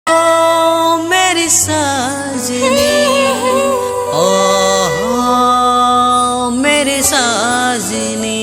मेरी साजनी, ओ मेरी साजनी।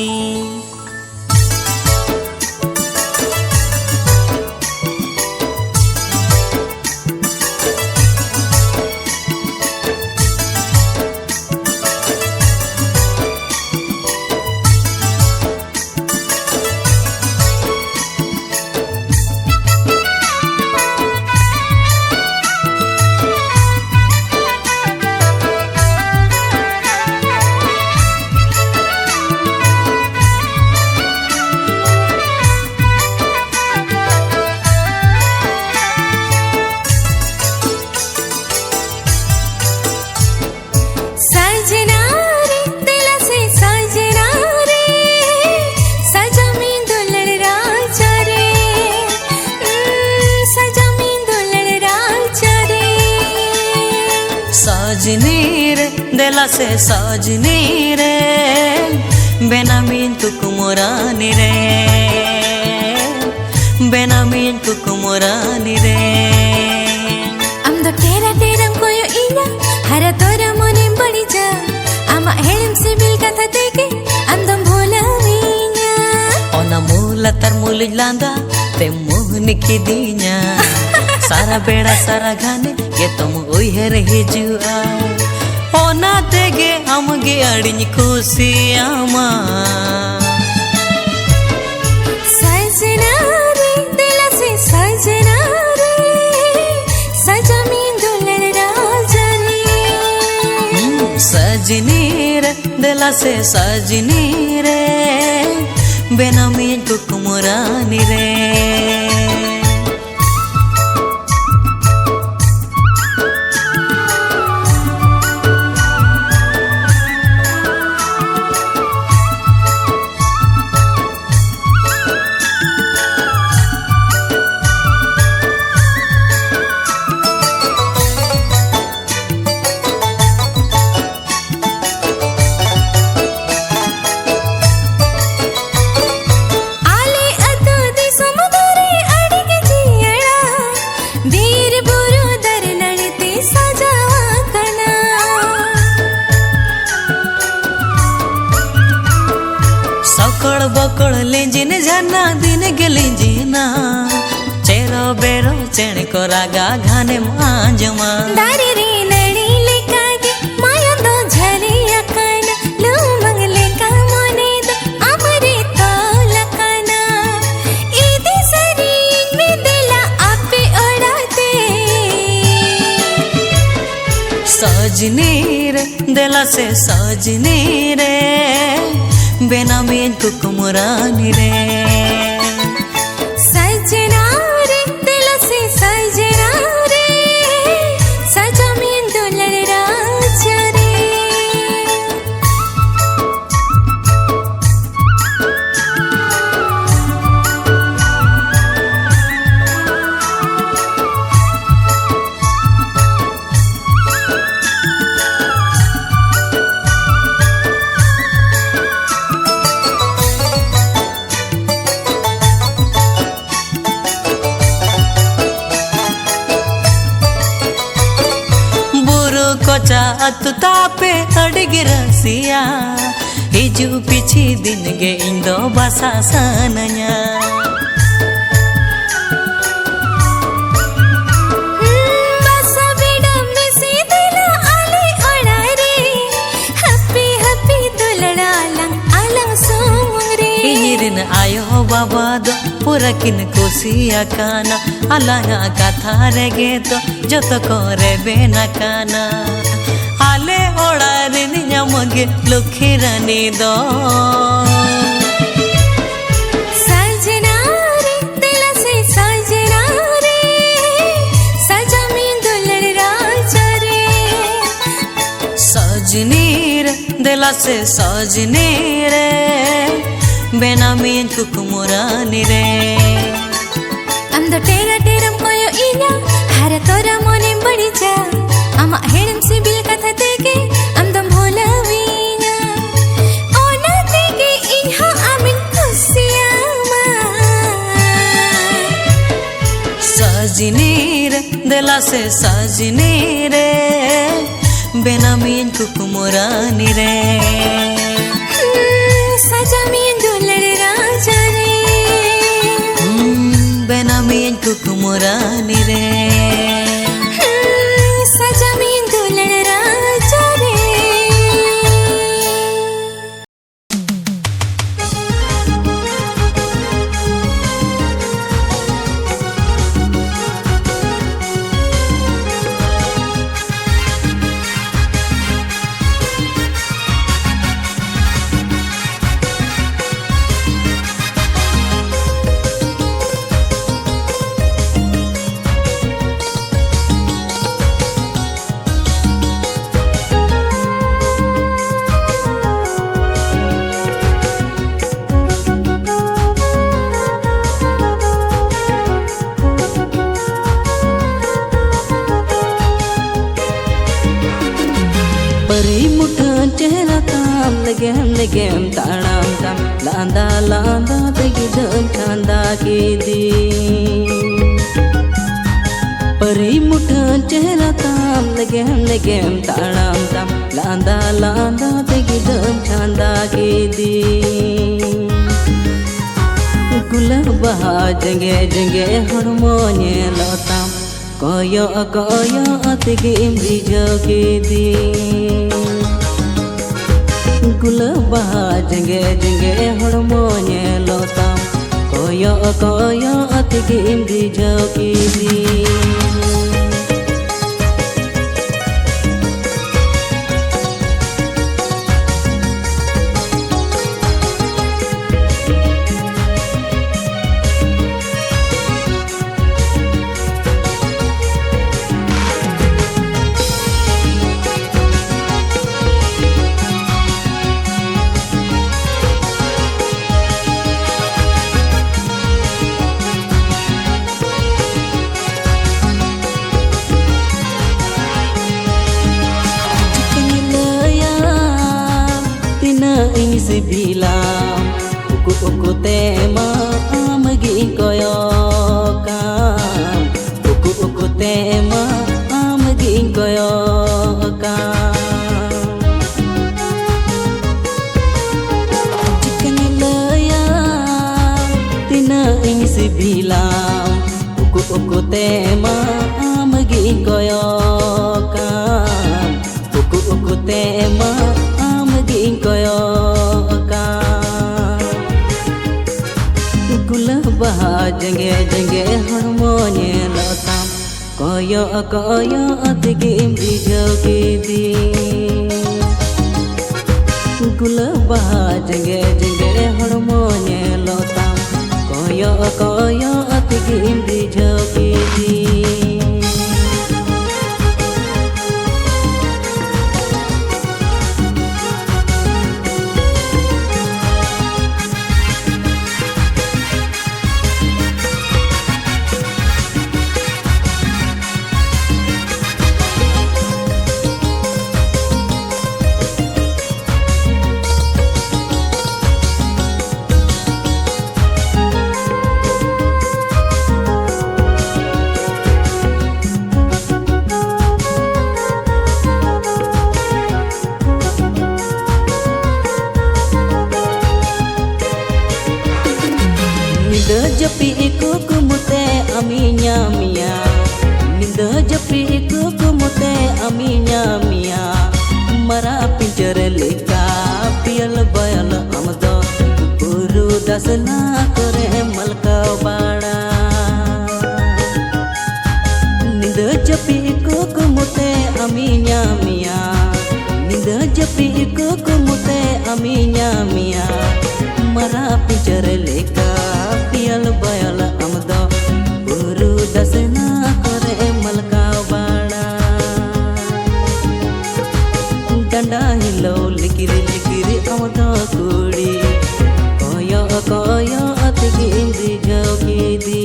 सजनी रे दिला से सजनी रे बेनामीन कुकुमरानी रे, बेनामीन कुकुमरानी रे। आमदो तेरा तेरम कोयो इना हरा तोरा मोने बड़ी जा आमा हेलम से बिल कथा देके आमदो भोला वीना ओना मूला तर मूल लांदा ते मोहन की दीना सारा बेड़ा सारा गाने ये तुम उइहर हिजुआ ओना तेगे हमगे अड़िन खुशी आमा। सजना रे दिला से सजना रे सजा में दुल्हन राजा रे। सजनी रे दिला से सजनी रे बेनामीन कुकुमरानी रे। सकड़ बकड़ लेंजिन झरना दिन के लेंजिना चेरो बेरो चेण को रागा घाने मांजमा दारी रे नड़ी लेका के माया दो झरे अकाना लो मंगले का मोने दो अमरे तो लकाना इदी सरी में दिला आपे ओढ़ाते। सजनी रे दिला से सजनी रे बेनामीन कुकुमरानी रे। सजना रे दिला से सजना रे सजा में दुल्हन राजा रे। कोचा अतुता पे अड़गी रसिया हिजू पिछी दिन गे इंदो बसा सनया बसा बेड़ा में से दिला आले ओड़ा रे हप्पी हप्पी दुलड़ा लंग अलंग सोंग रे। हिरिन आयो बाबा दो पूरा किन कुसिया काना अलगा कथा रेगे तो जो तो करे बेना काना आले ओड़ा रिन नमगे लुखी रानी दो। सजना रे दिला से सजना रे सजा में दुल्हन राजा रे। सजनी रे दिला से सजनी रे बेनामीन कुकुमरानी रे। आमदो तेरा तेरम कोयो इना हरा तोरा मोने बड़ी जा आमा हेलम से बिल कथा देके आमदो भोला वीना ओना देके इन्हा आमिन खुशी आमा। सजनी रे देला से सजनी रे बेनामी कुकुमरानी रे सजामी दुलर राजा रे बेनामी कुकुमरानी रे सजामी दुलर राजा रे legem tanam tam landa landa tegidam chanda kidi pari muthan chehra tam legem tanam tam landa landa tegidam chanda kidi gulaba jange jange harmone lotam koyo koyo atigim bijogidi गुलबा जंगे जंगे हड़मोने लोताम कोयो कोयो अतिगिम दिजो कीदी bilang uku tema amagi koyokam uku tema amagi koyokam jikanilaya tina ingsi bilang uku tema amagi koyokam uku tema amagi koyokam गुलबा जंगे जंगे हरमोने लोताम कोयो कोयो अतिगिम बिजो कीदी गुलबा जंगे जंगे हरमोने लोताम कोयो कोयो अतिगिम बिजो कीदी Japi iku kumute aminya mia Ninda japi iku kumute aminya mia Mara pinjar leka pial bayal amdo Guru dasna kore malka bada Ninda japi iku kumute aminya mia Ninda japi iku kumute aminya mia Mara pinjar leka पियल बयल अमदो गुरु दसना करे मलका बाड़ा डंडा हिलो लिकिरी लिकिरी अमदो कुड़ी कोयो कोयो अतिगी इंद्री जोगी दी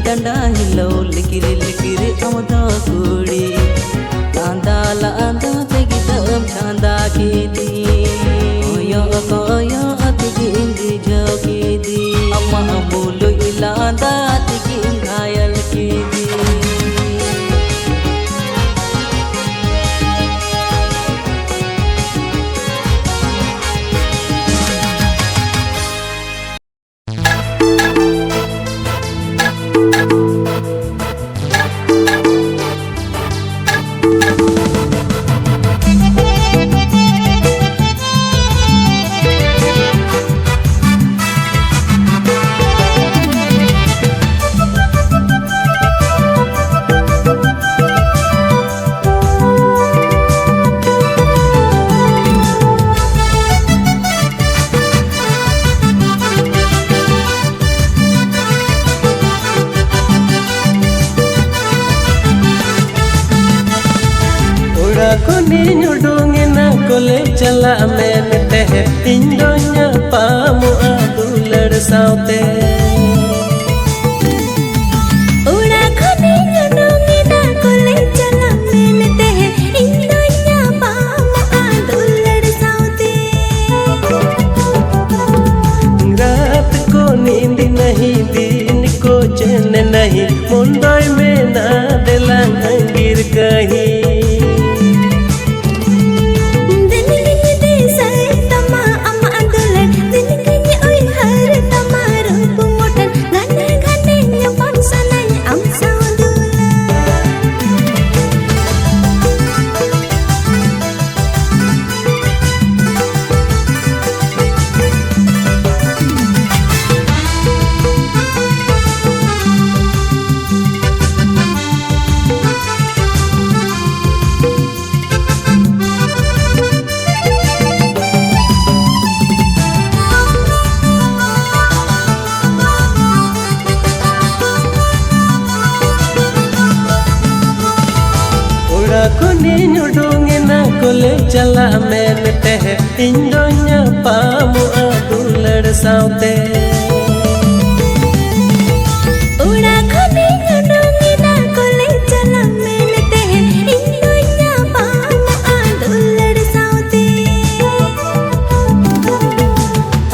डंडा हिलो लिकिरी लिकिरी अमदो कुड़ी लांदा लांदा तेगी दम चांदा की दी कोयो कोयो अतिगी इंद्री जोगी दी चला मेनते इन दोnya pamu दुलड़ सावते उड़ा खने नोंगे ना कोले चला मेनते इन दोnya pamu दुलड़ सावते रात को नींद नहीं दिन को चैन नहीं मुंडोय में ना दिलांग गिर कहीं कोले चला मेनते इन दोnya pamu दुलड़ सावते उड़ा खने नोंगे ना कोले चला मेनते इन दोnya pamu दुलड़ सावते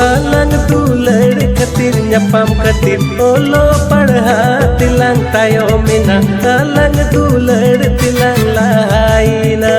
alang दुलड़ खातिर nyapam खातिर ओलो पढ़ा तिlang tayo mina alang दुलड़ तिlang lahaina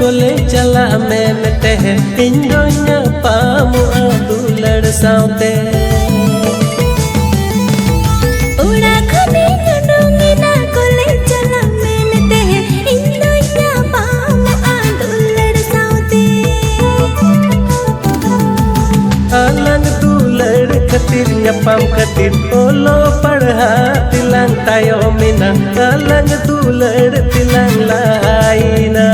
कोले चला मेनते इन दोnya pamu दुलड़ सावते उड़ा खने नोंगे ना कोले चला मेनते इन दोnya pamu दुलड़ सावते alang दुलड़ खातिर nyapam खातिर ओलो पढ़ा तिlang tayo mina alang दुलड़ तिlang lahaina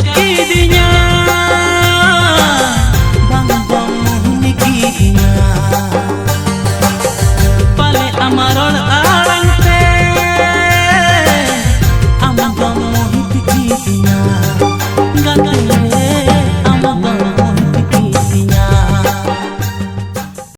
कीदिया बांग बम मुहन कीदिया